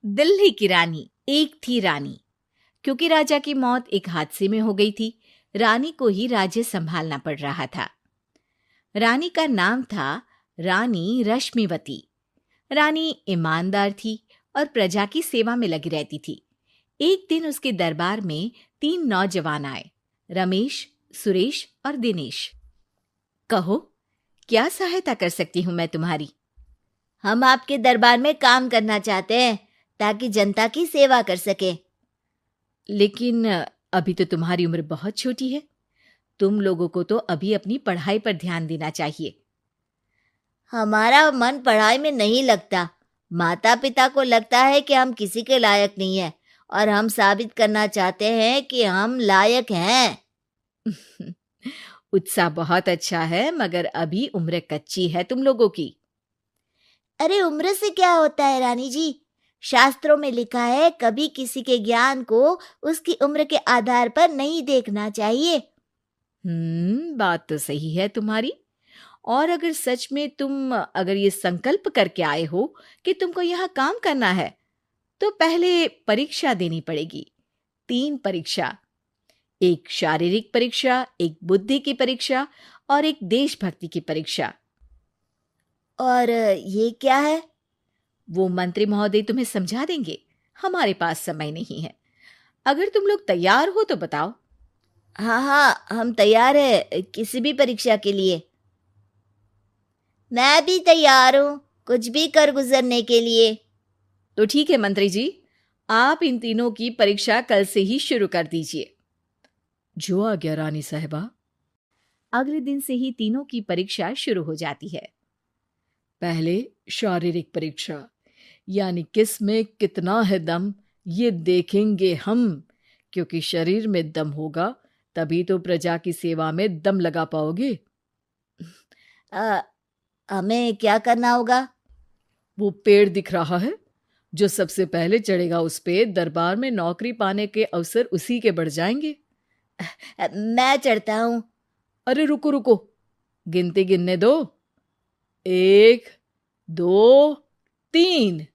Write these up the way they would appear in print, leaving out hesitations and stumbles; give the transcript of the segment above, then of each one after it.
दिल्ली की रानी। एक थी रानी। क्योंकि राजा की मौत एक हादसे में हो गई थी, रानी को ही राज्य संभालना पड़ रहा था। रानी का नाम था रानी रश्मिवती। रानी ईमानदार थी और प्रजा की सेवा में लगी रहती थी। एक दिन उसके दरबार में 3 नौजवान आए, रमेश, सुरेश और दिनेश। कहो, क्या सहायता कर सकती हूँ मैं तुम्हारी? हम आपके दरबार में काम करना चाहते हैं ताकि जनता की सेवा कर सके। लेकिन अभी तो तुम्हारी उम्र बहुत छोटी है। तुम लोगों को तो अभी अपनी पढ़ाई पर ध्यान देना चाहिए। हमारा मन पढ़ाई में नहीं लगता। माता पिता को लगता है कि हम किसी के लायक नहीं हैं और हम साबित करना चाहते हैं कि हम लायक हैं। उत्साह बहुत अच्छा है, मगर अभी उम्र कच्ची है तुम लोगों की। अरे उम्र से क्या होता है रानी जी? शास्त्रों में लिखा है कभी किसी के ज्ञान को उसकी उम्र के आधार पर नहीं देखना चाहिए। बात तो सही है तुम्हारी। और अगर सच में तुम अगर ये संकल्प करके आए हो कि तुमको यहाँ काम करना है, तो पहले परीक्षा देनी पड़ेगी। 3 परीक्षा, एक शारीरिक परीक्षा, एक बुद्धि की परीक्षा और एक देशभक्ति की परीक्षा। और ये क्या है? वो मंत्री महोदय तुम्हें समझा देंगे। हमारे पास समय नहीं है। अगर तुम लोग तैयार हो तो बताओ। हाँ हाँ, हम तैयार है किसी भी परीक्षा के लिए। मैं भी तैयार हूँ कुछ भी कर गुजरने के लिए। तो ठीक है मंत्री जी, आप इन तीनों की परीक्षा कल से ही शुरू कर दीजिए। जो आ गया रानी साहिबा। अगले दिन से ही तीनों की परीक्षा शुरू हो जाती है। पहले शारीरिक परीक्षा, यानी किस में कितना है दम, ये देखेंगे हम। क्योंकि शरीर में दम होगा तभी तो प्रजा की सेवा में दम लगा पाओगे। हमें क्या करना होगा? वो पेड़ दिख रहा है, जो सबसे पहले चढ़ेगा उस पे दरबार में नौकरी पाने के अवसर उसी के बढ़ जाएंगे। मैं चढ़ता हूँ। अरे रुको रुको, गिनती गिनने दो। 1, 2, 3।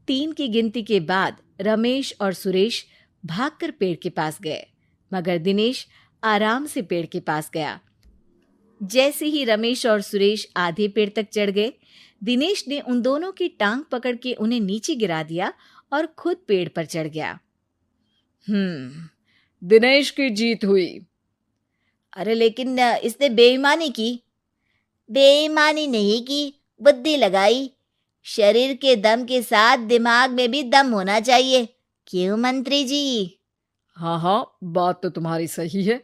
3 की गिनती के बाद रमेश और सुरेश भागकर पेड़ के पास गए, मगर दिनेश आराम से पेड़ के पास गया। जैसे ही रमेश और सुरेश आधे पेड़ तक चढ़ गए, दिनेश ने उन दोनों की टांग पकड़ के उन्हें नीचे गिरा दिया और खुद पेड़ पर चढ़ गया। दिनेश की जीत हुई। अरे लेकिन इसने बेईमानी की। बेईमानी नहीं की, बुद्धि लगाई। शरीर के दम के साथ दिमाग में भी दम होना चाहिए। क्यों मंत्री जी? हाँ हाँ, बात तो तुम्हारी सही है,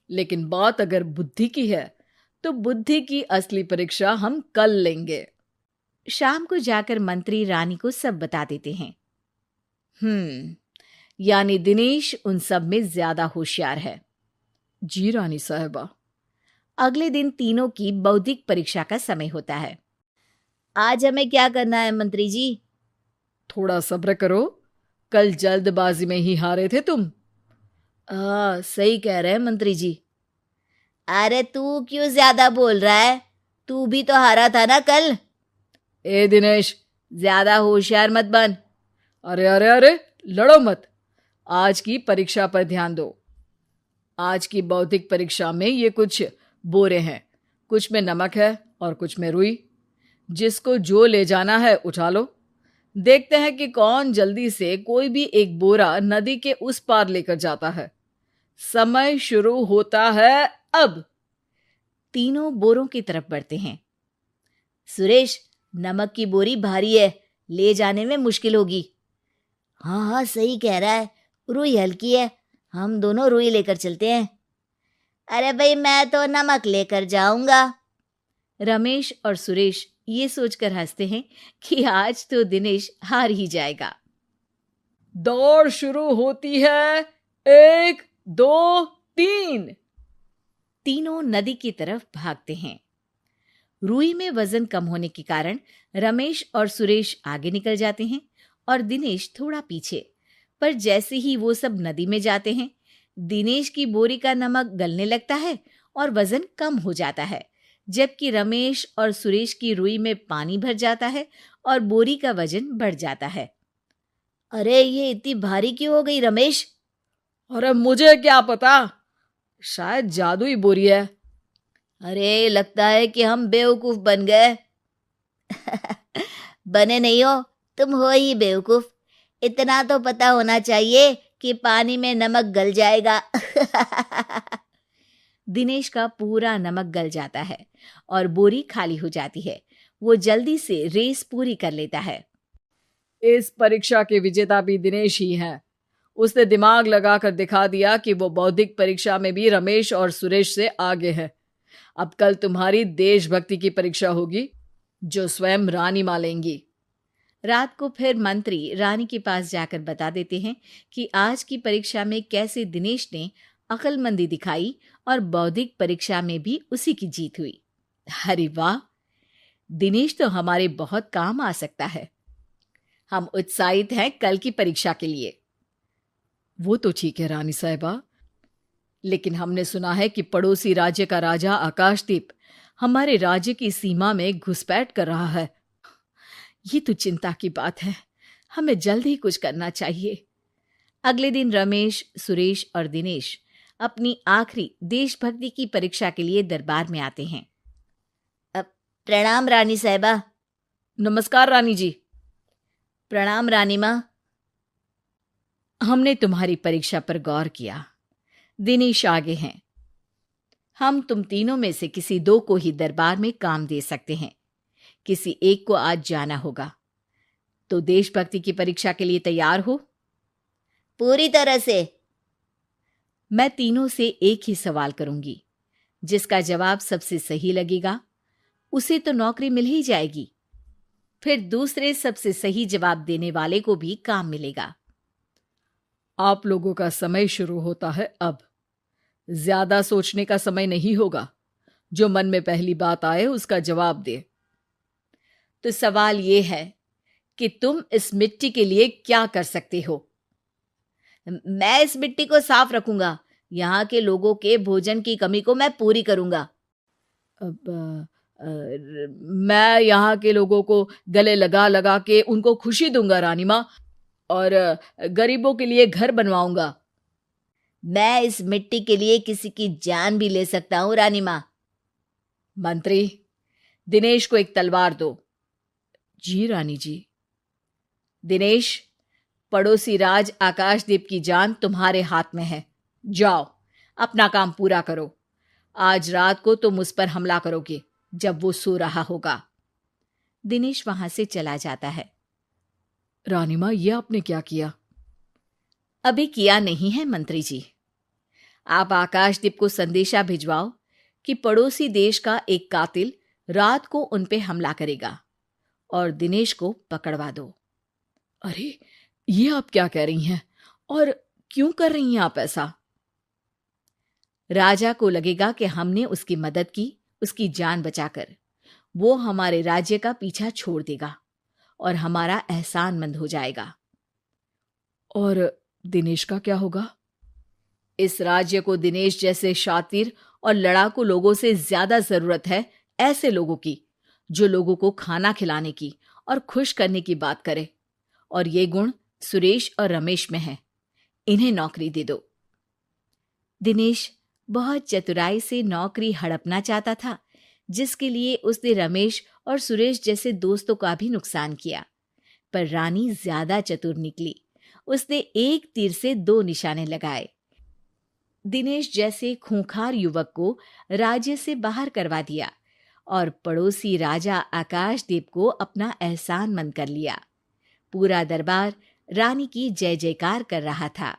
लेकिन बात अगर बुद्धि की है तो बुद्धि की असली परीक्षा हम कल लेंगे। शाम को जाकर मंत्री रानी को सब बता देते हैं। यानी दिनेश उन सब में ज्यादा होशियार है। जी रानी साहिबा। अगले दिन तीनों की बौद्धिक परीक्षा का समय होता है। आज हमें क्या करना है मंत्री जी? थोड़ा सब्र करो, कल जल्दबाजी में ही हारे थे तुम। सही कह रहे हैं मंत्री जी। अरे तू क्यों ज्यादा बोल रहा है? तू भी तो हारा था ना कल। ए दिनेश, ज्यादा होशियार मत बन। अरे अरे अरे, लड़ो मत। आज की परीक्षा पर ध्यान दो। आज की बौद्धिक परीक्षा में ये कुछ बोरे हैं, कुछ में नमक है और कुछ में रुई। जिसको जो ले जाना है उठा लो। देखते हैं कि कौन जल्दी से कोई भी एक बोरा नदी के उस पार लेकर जाता है। समय शुरू होता है अब। तीनों बोरों की तरफ बढ़ते हैं। सुरेश, नमक की बोरी भारी है, ले जाने में मुश्किल होगी। हाँ हाँ, सही कह रहा है, रुई हल्की है, हम दोनों रुई लेकर चलते हैं। अरे भाई, मैं तो नमक लेकर जाऊंगा। रमेश और सुरेश ये सोचकर हंसते हैं कि आज तो दिनेश हार ही जाएगा। दौड़ शुरू होती है। 1, 2, 3। तीनों नदी की तरफ भागते हैं। रुई में वजन कम होने के कारण रमेश और सुरेश आगे निकल जाते हैं और दिनेश थोड़ा पीछे। पर जैसे ही वो सब नदी में जाते हैं, दिनेश की बोरी का नमक गलने लगता है और वजन कम हो जाता है, जबकि रमेश और सुरेश की रुई में पानी भर जाता है और बोरी का वजन बढ़ जाता है। अरे ये इतनी भारी क्यों हो गई रमेश? अरे मुझे क्या पता, शायद जादुई बोरी है। अरे लगता है कि हम बेवकूफ बन गए। बने नहीं हो, तुम हो ही बेवकूफ। इतना तो पता होना चाहिए कि पानी में नमक गल जाएगा। दिनेश का पूरा नमक गल जाता है और बोरी खाली हो जाती है। वो जल्दी से रेस पूरी कर लेता है। इस परीक्षा के विजेता भी दिनेश ही हैं। उसने दिमाग लगाकर दिखा दिया कि वो बौद्धिक परीक्षा में भी रमेश और सुरेश से आगे है। अब कल तुम्हारी देशभक्ति की परीक्षा होगी, जो स्वयं रानी मां लेंगी। रात को फिर मंत्री रानी के पास जाकर बता देते हैं कि आज की परीक्षा में कैसे दिनेश ने अक्लमंदी दिखाई और बौद्धिक परीक्षा में भी उसी की जीत हुई। अरे वाह, दिनेश तो हमारे बहुत काम आ सकता है। हम उत्साहित हैं कल की परीक्षा के लिए। वो तो ठीक है रानी साहिबा, लेकिन हमने सुना है कि पड़ोसी राज्य का राजा आकाशदीप हमारे राज्य की सीमा में घुसपैठ कर रहा है। ये तो चिंता की बात है। हमें जल्द ही कुछ करना चाहिए। अगले दिन रमेश, सुरेश और दिनेश अपनी आखिरी देशभक्ति की परीक्षा के लिए दरबार में आते हैं। प्रणाम रानी साहिबा। नमस्कार रानी जी। प्रणाम रानी माँ। हमने तुम्हारी परीक्षा पर गौर किया। दिनेश आगे हैं। हम तुम तीनों में से किसी दो को ही दरबार में काम दे सकते हैं। किसी एक को आज जाना होगा। तो देशभक्ति की परीक्षा के लिए तैयार हो? पूरी तरह से। मैं तीनों से एक ही सवाल करूंगी। जिसका जवाब सबसे सही लगेगा उसे तो नौकरी मिल ही जाएगी। फिर दूसरे सबसे सही जवाब देने वाले को भी काम मिलेगा। आप लोगों का समय शुरू होता है अब। ज्यादा सोचने का समय नहीं होगा। जो मन में पहली बात आए उसका जवाब दे। तो सवाल ये है कि तुम इस मिट्टी के लिए क्या कर सकते हो? मैं इस मिट्टी को साफ रखूंगा। यहाँ के लोगों के भोजन की कमी को मैं पूरी करूंगा। मैं यहाँ के लोगों को गले लगा लगा के उनको खुशी दूंगा रानी माँ, और गरीबों के लिए घर बनवाऊंगा। मैं इस मिट्टी के लिए किसी की जान भी ले सकता हूँ रानी माँ। मंत्री, दिनेश को एक तलवार दो। जी रानी जी। दिनेश, पड़ोसी राज आकाशदीप की जान तुम्हारे हाथ में है। जाओ, अपना काम पूरा करो। आज रात को तुम उस पर हमला करोगे जब वो सो रहा होगा। दिनेश वहां से चला जाता है। रानी माँ, ये आपने क्या किया? अभी किया नहीं है मंत्री जी। आप आकाशदीप को संदेशा भिजवाओ कि पड़ोसी देश का एक कातिल रात को उन पे हमला करेगा और दिनेश को पकड़वा दो। अरे, ये आप क्या कह रही हैं? और क्यों कर रही हैं आप ऐसा? राजा को लगेगा कि हमने उसकी मदद की, उसकी जान बचाकर। वो हमारे राज्य का पीछा छोड़ देगा और हमारा एहसानमंद हो जाएगा। और दिनेश का क्या होगा? इस राज्य को दिनेश जैसे शातिर और लड़ाकू लोगों से ज्यादा जरूरत है, ऐसे लोगों की जो लोगों को खाना खिलाने की और खुश करने की बात करे। और ये गुण सुरेश और रमेश में है। इन्हें नौकरी दे दो। दिनेश बहुत चतुराई से नौकरी हड़पना चाहता था, जिसके लिए उसने रमेश और सुरेश जैसे दोस्तों का भी नुकसान किया। पर रानी ज्यादा चतुर निकली। उसने एक तीर से दो निशाने लगाए। दिनेश जैसे खूंखार युवक को राज्य से बाहर करवा दिया और पड़ोसी राजा आकाशदीप को अपना एहसानमंद कर लिया। पूरा दरबार रानी की जय जयकार कर रहा था।